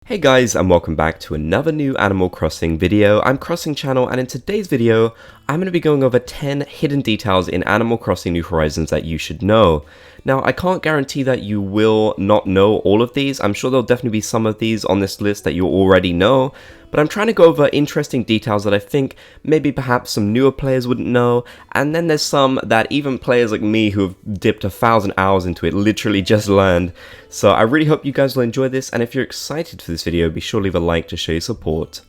Hey guys, and welcome back to another new Animal Crossing video. I'm Crossing Channel, and in today's video, I'm going to be going over 10 hidden details in Animal Crossing New Horizons that you should know. Now, I can't guarantee that you will not know all of these. I'm sure there'll definitely be some of these on this list that you already know, but I'm trying to go over interesting details that I think maybe perhaps some newer players wouldn't know, and then there's some that even players like me who have dipped 1,000 hours into it literally just learned. So I really hope you guys will enjoy this, and if you're excited for this video, be sure to leave a like to show your support.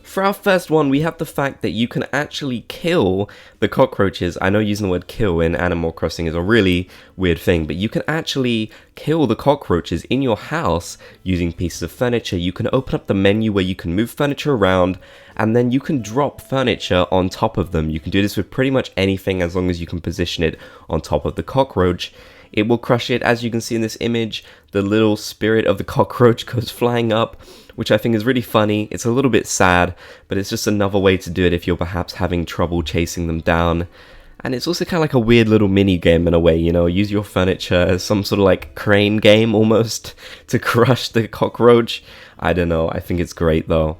For our first one, we have the fact that you can actually kill the cockroaches. I know using the word kill in Animal Crossing is a really weird thing, but you can actually kill the cockroaches in your house using pieces of furniture. You can open up the menu where you can move furniture around, and then you can drop furniture on top of them. You can do this with pretty much anything as long as you can position it on top of the cockroach. It will crush it. As you can see in this image, the little spirit of the cockroach goes flying up, which I think is really funny. It's a little bit sad, but it's just another way to do it if you're perhaps having trouble chasing them down. And it's also kind of like a weird little mini game in a way, you know, use your furniture as some sort of like crane game almost to crush the cockroach. I don't know, I think it's great though.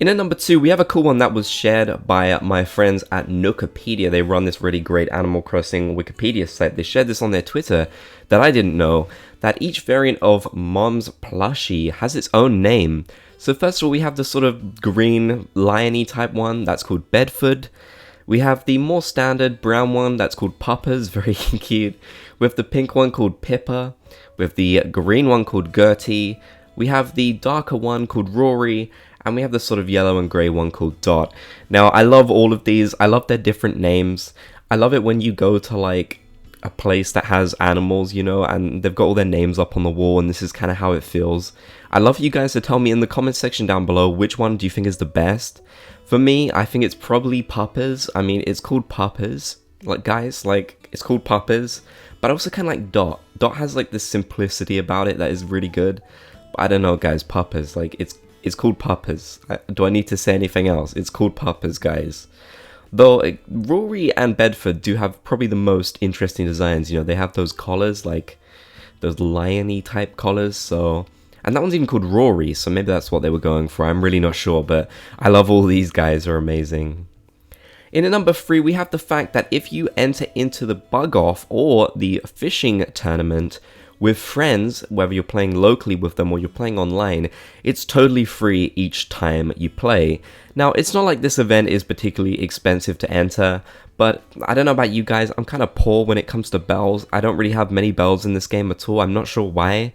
In at number 2, we have a cool one that was shared by my friends at Nookopedia. They run this really great Animal Crossing Wikipedia site. They shared this on their Twitter that I didn't know, that each variant of Mom's plushie has its own name. So first of all, we have the sort of green lion-y type one that's called Bedford. We have the more standard brown one that's called Puppers, very cute. We have the pink one called Pippa. We have the green one called Gertie. We have the darker one called Rory. And we have the sort of yellow and grey one called Dot. Now, I love all of these. I love their different names. I love it when you go to, like, a place that has animals, you know, and they've got all their names up on the wall, and this is kind of how it feels. I'd love for you guys to tell me in the comment section down below which one do you think is the best. For me, I think it's probably Puppers. I mean, it's called Puppers. Like, guys, like, it's called Puppers. But I also kind of like Dot. Dot has, like, this simplicity about it that is really good. But I don't know, guys, Puppers, like, it's called Puppers. Do I need to say anything else? It's called Puppers, guys. Though Rory and Bedford do have probably the most interesting designs. You know, they have those collars, like those lion-y type collars. So, and that one's even called Rory, so maybe that's what they were going for. I'm really not sure, but I love all these guys. Are amazing. In at number 3, we have the fact that if you enter into the bug off or the fishing tournament with friends, whether you're playing locally with them or you're playing online, it's totally free each time you play. Now, it's not like this event is particularly expensive to enter, but I don't know about you guys, I'm kind of poor when it comes to bells. I don't really have many bells in this game at all, I'm not sure why.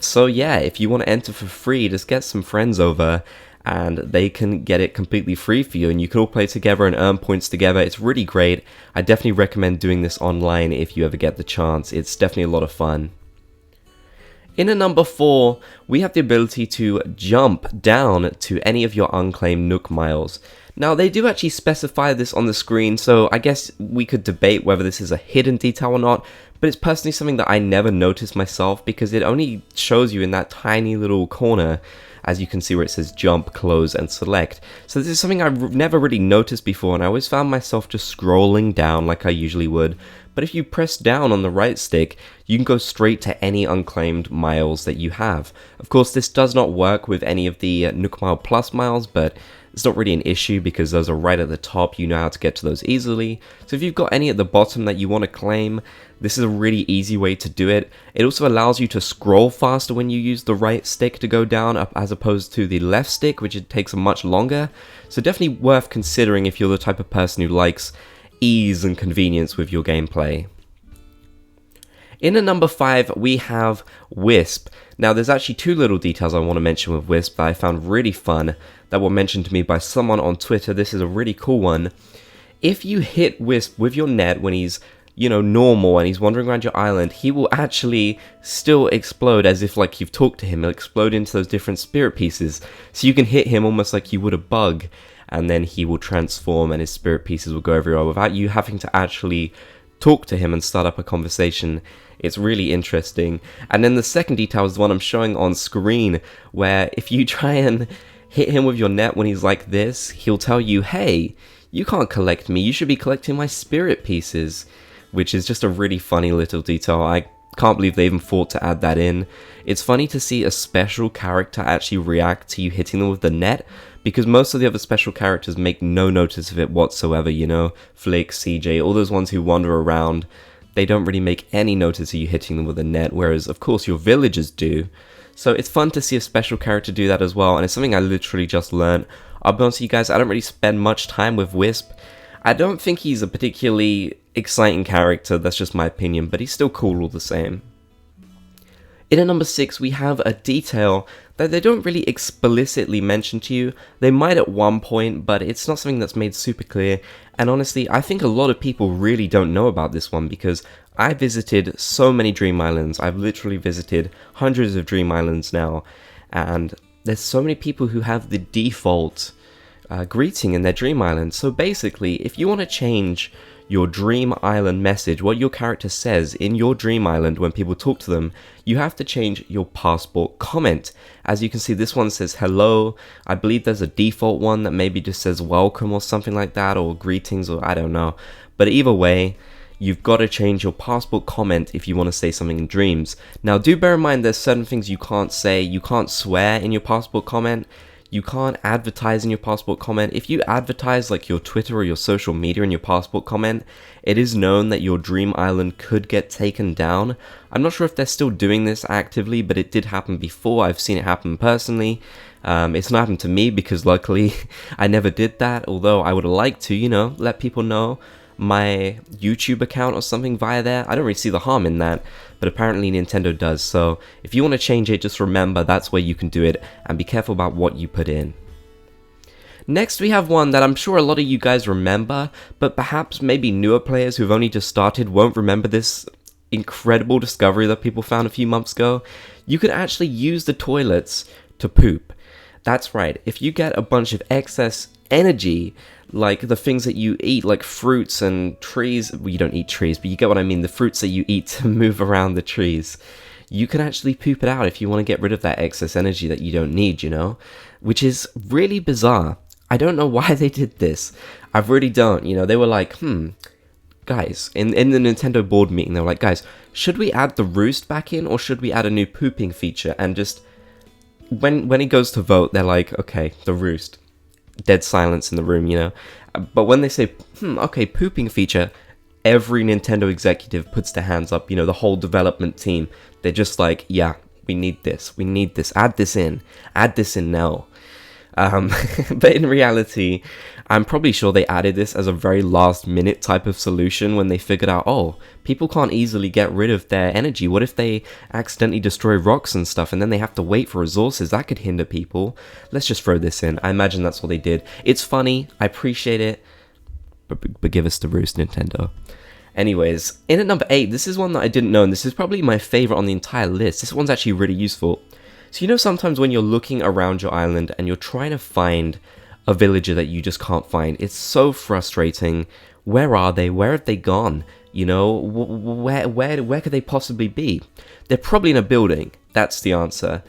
So yeah, if you want to enter for free, just get some friends over, and they can get it completely free for you, and you can all play together and earn points together. It's really great. I definitely recommend doing this online if you ever get the chance. It's definitely a lot of fun. In at number 4, we have the ability to jump down to any of your unclaimed Nook Miles. Now, they do actually specify this on the screen, so I guess we could debate whether this is a hidden detail or not, but it's personally something that I never noticed myself because it only shows you in that tiny little corner, as you can see where it says jump, close, and select. So this is something I've never really noticed before, and I always found myself just scrolling down like I usually would. But if you press down on the right stick, you can go straight to any unclaimed miles that you have. Of course, this does not work with any of the Nook Mile Plus miles, but it's not really an issue because those are right at the top. You know how to get to those easily. So if you've got any at the bottom that you want to claim, this is a really easy way to do it. It also allows you to scroll faster when you use the right stick to go down up as opposed to the left stick, which it takes much longer. So definitely worth considering if you're the type of person who likes ease and convenience with your gameplay. In at number 5, we have Wisp. Now, there's actually 2 little details I want to mention with Wisp that I found really fun that were mentioned to me by someone on Twitter. This is a really cool one. If you hit Wisp with your net when he's, you know, normal and he's wandering around your island, he will actually still explode as if like you've talked to him. He'll explode into those different spirit pieces. So you can hit him almost like you would a bug, and then he will transform and his spirit pieces will go everywhere without you having to actually talk to him and start up a conversation. It's really interesting. And then the second detail is the one I'm showing on screen, where if you try and hit him with your net when he's like this, he'll tell you, hey, you can't collect me, you should be collecting my spirit pieces, which is just a really funny little detail. I can't believe they even thought to add that in. It's funny to see a special character actually react to you hitting them with the net, because most of the other special characters make no notice of it whatsoever, you know? Flick, CJ, all those ones who wander around, they don't really make any notice of you hitting them with a net, whereas of course your villagers do. So it's fun to see a special character do that as well, and it's something I literally just learned. I'll be honest with you guys, I don't really spend much time with Wisp. I don't think he's a particularly exciting character, that's just my opinion, but he's still cool all the same. In at number 6, we have a detail that they don't really explicitly mention to you. They might at one point, but it's not something that's made super clear. And honestly, I think a lot of people really don't know about this one, because I visited so many Dream Islands. I've literally visited hundreds of Dream Islands now, and there's so many people who have the default greeting in their Dream Island. So basically, if you want to change your Dream Island message, what your character says in your Dream Island when people talk to them, you have to change your passport comment. As you can see, this one says hello. I believe there's a default one that maybe just says welcome or something like that, or greetings, or I don't know. But either way, you've got to change your passport comment if you want to say something in dreams. Now, do bear in mind there's certain things you can't say. You can't swear in your passport comment. You can't advertise in your passport comment. If you advertise like your Twitter or your social media in your passport comment, it is known that your Dream Island could get taken down. I'm not sure if they're still doing this actively, but it did happen before. I've seen it happen personally. It's not happened to me because luckily I never did that, although I would have liked to, you know, let people know my YouTube account or something via there. I don't really see the harm in that, but apparently Nintendo does. So if you want to change it, just remember that's where you can do it, and be careful about what you put in. Next, we have one that I'm sure a lot of you guys remember, but perhaps maybe newer players who've only just started won't remember this incredible discovery that people found a few months ago. You can actually use the toilets to poop. That's right, if you get a bunch of excess energy, like the things that you eat, like fruits and trees. Well, you don't eat trees, but you get what I mean, the fruits that you eat to move around the trees. You can actually poop it out if you want to get rid of that excess energy that you don't need, you know? Which is really bizarre. I don't know why they did this. I really don't, you know? They were like, guys, in the Nintendo board meeting, they were like, guys, should we add the roost back in, or should we add a new pooping feature? And just, when it goes to vote, they're like, okay, the roost. Dead silence in the room, you know. But when they say, okay, pooping feature, every Nintendo executive puts their hands up, you know, the whole development team. They're just like, yeah, we need this, add this in now. But in reality, I'm probably sure they added this as a very last minute type of solution when they figured out, oh, people can't easily get rid of their energy. What if they accidentally destroy rocks and stuff, and then they have to wait for resources? That could hinder people. Let's just throw this in. I imagine that's what they did. It's funny. I appreciate it. But give us the roost, Nintendo. Anyways, in at number 8, this is one that I didn't know, and this is probably my favorite on the entire list. This one's actually really useful. So you know, sometimes when you're looking around your island and you're trying to find a villager that you just can't find, it's so frustrating. Where are they? Where have they gone? You know, where could they possibly be? They're probably in a building. That's the answer.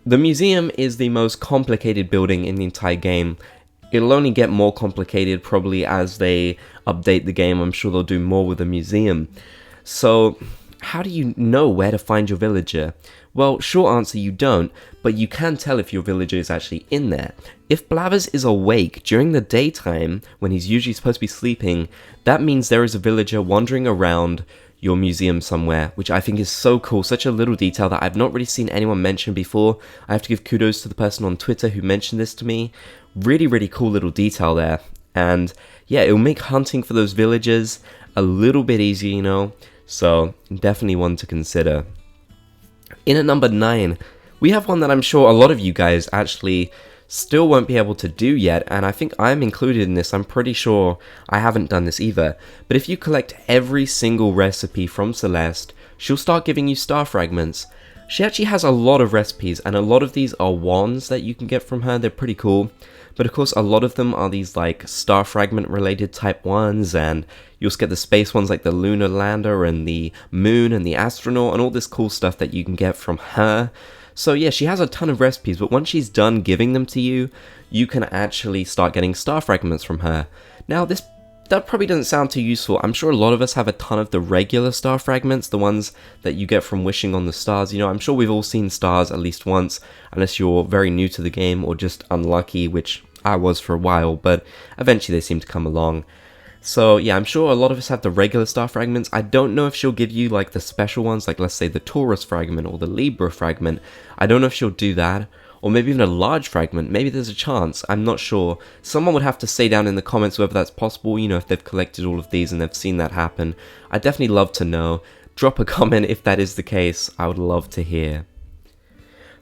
The museum is the most complicated building in the entire game. It'll only get more complicated probably as they update the game. I'm sure they'll do more with the museum. So how do you know where to find your villager? Well, short answer, you don't, but you can tell if your villager is actually in there. If Blathers is awake during the daytime, when he's usually supposed to be sleeping, that means there is a villager wandering around your museum somewhere, which I think is so cool. Such a little detail that I've not really seen anyone mention before. I have to give kudos to the person on Twitter who mentioned this to me. Really, really cool little detail there. And yeah, it'll make hunting for those villagers a little bit easier, you know? So definitely one to consider. In at number 9, we have one that I'm sure a lot of you guys actually still won't be able to do yet, and I think I'm included in this. I'm pretty sure I haven't done this either. But if you collect every single recipe from Celeste, she'll start giving you star fragments. She actually has a lot of recipes, and a lot of these are wands that you can get from her. They're pretty cool. But of course, a lot of them are these like star fragment related type ones, and you'll get the space ones like the lunar lander and the moon and the astronaut and all this cool stuff that you can get from her. So yeah, she has a ton of recipes, but once she's done giving them to you, you can actually start getting star fragments from her. Now this that probably doesn't sound too useful. I'm sure a lot of us have a ton of the regular star fragments, the ones that you get from wishing on the stars. You know, I'm sure we've all seen stars at least once, unless you're very new to the game or just unlucky, which I was for a while, but eventually they seem to come along. So yeah, I'm sure a lot of us have the regular star fragments. I don't know if she'll give you like the special ones, like let's say the Taurus fragment or the Libra fragment. I don't know if she'll do that, or maybe even a large fragment. Maybe there's a chance, I'm not sure. Someone would have to say down in the comments whether that's possible, you know, if they've collected all of these and they've seen that happen. I'd definitely love to know. Drop a comment if that is the case, I would love to hear.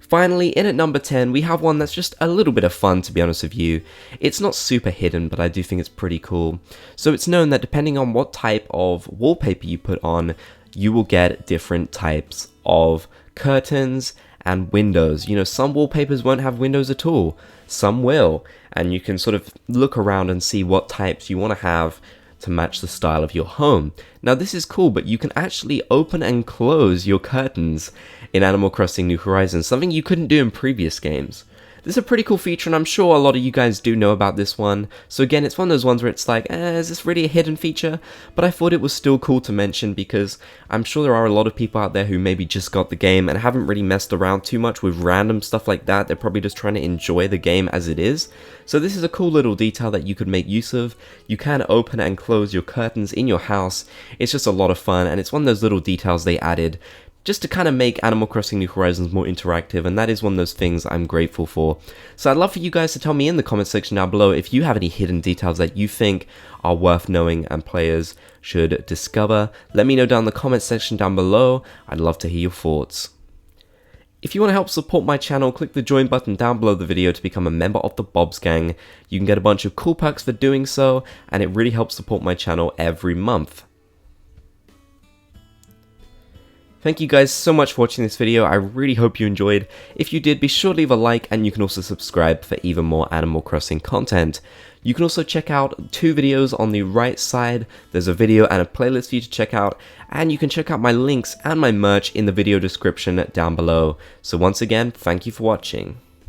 Finally, in at number 10, we have one that's just a little bit of fun, to be honest with you. It's not super hidden, but I do think it's pretty cool. So it's known that depending on what type of wallpaper you put on, you will get different types of curtains and windows. You know, some wallpapers won't have windows at all, some will, and you can sort of look around and see what types you want to have to match the style of your home. Now this is cool, but you can actually open and close your curtains in Animal Crossing New Horizons, something you couldn't do in previous games. This is a pretty cool feature, and I'm sure a lot of you guys do know about this one. So again, it's one of those ones where it's like, is this really a hidden feature? But I thought it was still cool to mention because I'm sure there are a lot of people out there who maybe just got the game and haven't really messed around too much with random stuff like that. They're probably just trying to enjoy the game as it is. So this is a cool little detail that you could make use of. You can open and close your curtains in your house. It's just a lot of fun, and it's one of those little details they added just to kind of make Animal Crossing New Horizons more interactive, and that is one of those things I'm grateful for. So I'd love for you guys to tell me in the comment section down below if you have any hidden details that you think are worth knowing and players should discover. Let me know down in the comment section down below. I'd love to hear your thoughts. If you want to help support my channel, click the join button down below the video to become a member of the Bobs Gang. You can get a bunch of cool perks for doing so, and it really helps support my channel every month. Thank you guys so much for watching this video. I really hope you enjoyed. If you did, be sure to leave a like, and you can also subscribe for even more Animal Crossing content. You can also check out 2 videos on the right side. There's a video and a playlist for you to check out, and you can check out my links and my merch in the video description down below. So once again, thank you for watching.